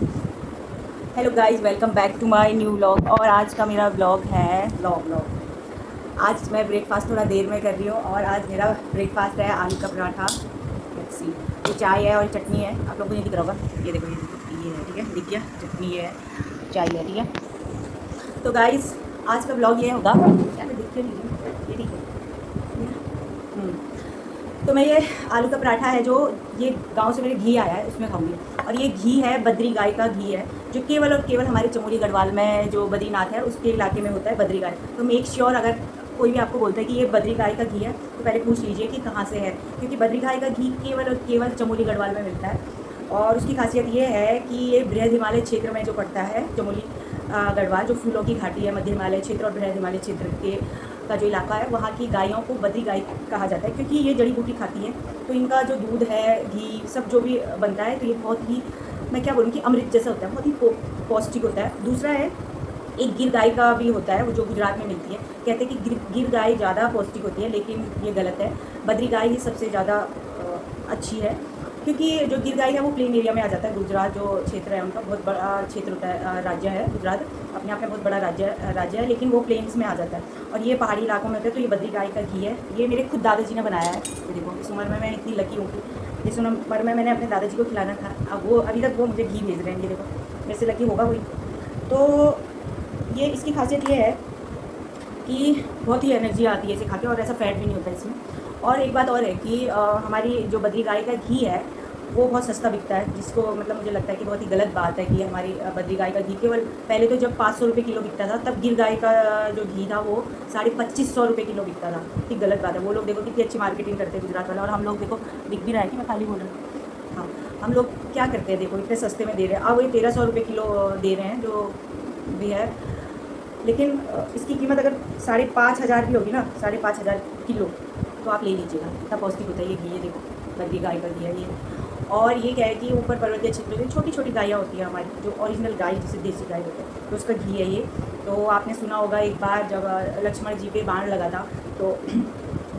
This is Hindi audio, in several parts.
Hello guys, welcome back to my new vlog. और आज का मेरा व्लॉग है व्लॉग। आज मैं ब्रेकफास्ट थोड़ा देर में कर रही हूँ और आज मेरा ब्रेकफास्ट है आलू का पराठा। लेट्स सी, ये चाय है और चटनी है। आप लोगों को नहीं दिख रहा होगा, ये देखो, ये है, ठीक है, दिख गया, चटनी है, चाय है, ठीक है। तो गाइस, आज का व्लॉग ये होगा, क्या मैं दिख क्यों नहीं रही? ये ठीक है। तो मैं ये आलू का पराठा है जो ये गांव से मेरे घी आया है उसमें खाऊंगी। और ये घी है बद्री गाय का घी है, जो केवल और केवल हमारे चमोली गढ़वाल में जो बद्रीनाथ है उसके इलाके में होता है बद्री गाय। तो मेक श्योर अगर कोई भी आपको बोलता है कि ये बद्री गाय का घी है तो पहले पूछ लीजिए कि कहाँ से है, क्योंकि बद्री गाय का घी केवल और केवल चमोली गढ़वाल में मिलता है। और उसकी खासियत ये है कि ये बृहद हिमालय क्षेत्र में जो पड़ता है चमोली गढ़वाल, जो फूलों की घाटी है, मध्य हिमालय क्षेत्र और बृहद हिमालय क्षेत्र के का जो इलाका है, वहाँ की गायों को बद्री गाय कहा जाता है, क्योंकि ये जड़ी बूटी खाती है। तो इनका जो दूध है, घी, सब जो भी बनता है, तो ये बहुत ही, मैं क्या बोलूँ कि अमृत जैसा होता है, बहुत ही पौष्टिक होता है। दूसरा है, एक गिर गाय का भी होता है, वो जो गुजरात में मिलती है। कहते हैं कि गिर गाय ज़्यादा पौष्टिक होती है, लेकिन ये गलत है। बद्री गाय ही सबसे ज़्यादा अच्छी है, क्योंकि जो गिर गाय है वो प्लेन एरिया में आ जाता है। गुजरात जो क्षेत्र है उनका बहुत बड़ा क्षेत्र होता है, राज्य है गुजरात, अपने आप में बहुत बड़ा राज्य है, लेकिन वो प्लेन्स में आ जाता है और ये पहाड़ी इलाकों में होता है। तो ये बद्री गाय का घी है, ये मेरे खुद दादाजी ने बनाया है। ये देखो, इस उम्र में मैं इतनी लकी हूँ कि जिस उम्र में मैंने अपने दादाजी को खिलाना था, अब वो अभी तक वो मुझे घी भेज रहे हैं। ये देखो, मेरे से लकी होगा कोई। तो ये इसकी खासियत ये है कि बहुत ही एनर्जी आती है इसे खा के, और ऐसा फैट भी नहीं होता इसमें। और एक बात और है कि हमारी जो बद्री गाय का घी है वो बहुत सस्ता बिकता है, जिसको मतलब मुझे लगता है कि बहुत ही गलत बात है कि हमारी बद्री गाय का घी केवल, पहले तो जब 500 रुपये किलो बिकता था, तब गिर गाय का जो घी था वो 2550 रुपये किलो बिकता था। कितनी गलत बात है। वो लोग देखो कितनी अच्छी मार्केटिंग करते हैं गुजरात वाले, और हम लोग देखो, दिख भी रहा है कि मैं खाली बोल रहा हूँ। हाँ, हम लोग क्या करते हैं, देखो इतने सस्ते में दे रहे हैं। अब ये 1300 रुपये किलो दे रहे हैं जो भी है, लेकिन इसकी कीमत अगर 5500 भी होगी ना, 5500 किलो, तो आप ले लीजिएगा। इतना पौष्टिक होता है ये घी। ये देखो, बद्री गाय का घी है ये। और ये क्या है कि ऊपर पर्वतीय क्षेत्र में छोटी छोटी गायें होती हैं हमारी, जो ओरिजिनल गाय, जिसे देसी गाय होती है, तो उसका घी है ये। तो आपने सुना होगा एक बार जब लक्ष्मण जी पे बाण लगा था, तो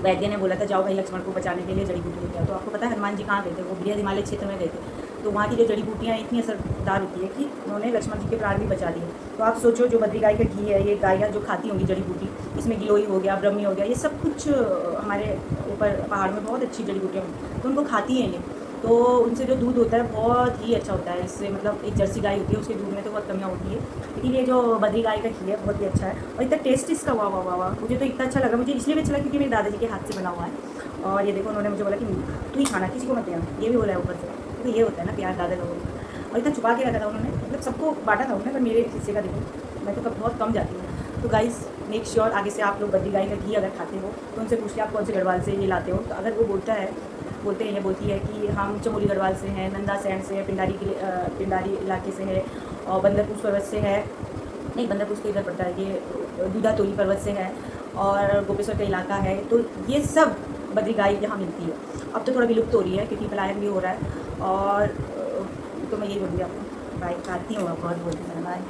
वैद्य ने बोला था जाओ भाई लक्ष्मण को बचाने के लिए जड़ी बूटी लेके आओ। तो आपको पता है हनुमान जी कहाँ गए थे? वो बृहद हिमालय क्षेत्र में गए थे। तो वहाँ की जो जड़ी बूटियाँ इतनी असरदार होती है कि उन्होंने लक्ष्मण जी के प्राण भी बचा दिए। तो आप सोचो, जो बद्री गाय का घी है, ये गाय जो खाती होंगी जड़ी बूटी, इसमें गिलोई हो गया, ब्रह्मी हो गया, ये सब कुछ हमारे ऊपर पहाड़ में बहुत अच्छी जड़ी बूटियाँ होंगी, तो उनको खाती हैं ये। तो उनसे जो दूध होता है बहुत ही अच्छा होता है। इससे मतलब एक जर्सी गाय होती है, उसके दूध में तो बहुत कमियाँ होती है, लेकिन ये जो बद्री गाय का घी है बहुत ही अच्छा है। और इतना टेस्ट इसका वाह वाह वाह वाह, मुझे तो इतना अच्छा लगा। मुझे इसलिए भी अच्छा लगा क्योंकि मेरे दादाजी के हाथ से बना हुआ है। और ये देखो, उन्होंने मुझे बोला कि तू ही खाना, किसी को मत देना, ये भी बोला है ऊपर से। तो ये होता है ना प्यार दादा लोगों का। और इतना छुपा के रखा था उन्होंने, मतलब सबको बांटा था उन्होंने, पर मेरे हिस्से का देखो, मैं तो बहुत कम जाती हूँ। तो गाइस, मेक श्योर आगे से आप लोग बद्री गाय का घी अगर खाते हो तो उनसे पूछ लिया आप कौन से गढ़वाल से ये लाते हो। तो अगर वो बोलते हैं, बोलती है कि हम चमोली गढ़वाल से हैं, नंदा सैंड से है, पिंडारी इलाके से है, और बंदरपुर पर्वत से है, नहीं बंदरपुर के इधर पड़ता है, ये दूधा तोली पर्वत से है, और गोपेश्वर का इलाका है। तो ये सब बद्री गाय यहाँ मिलती है। अब तो थोड़ा विलुप्त हो रही है क्योंकि पलायन भी हो रहा है। और तो मैं यही बोलूँगी आपको, बाय, खाती हूँ, आप बहुत बोलती हैं, बाय।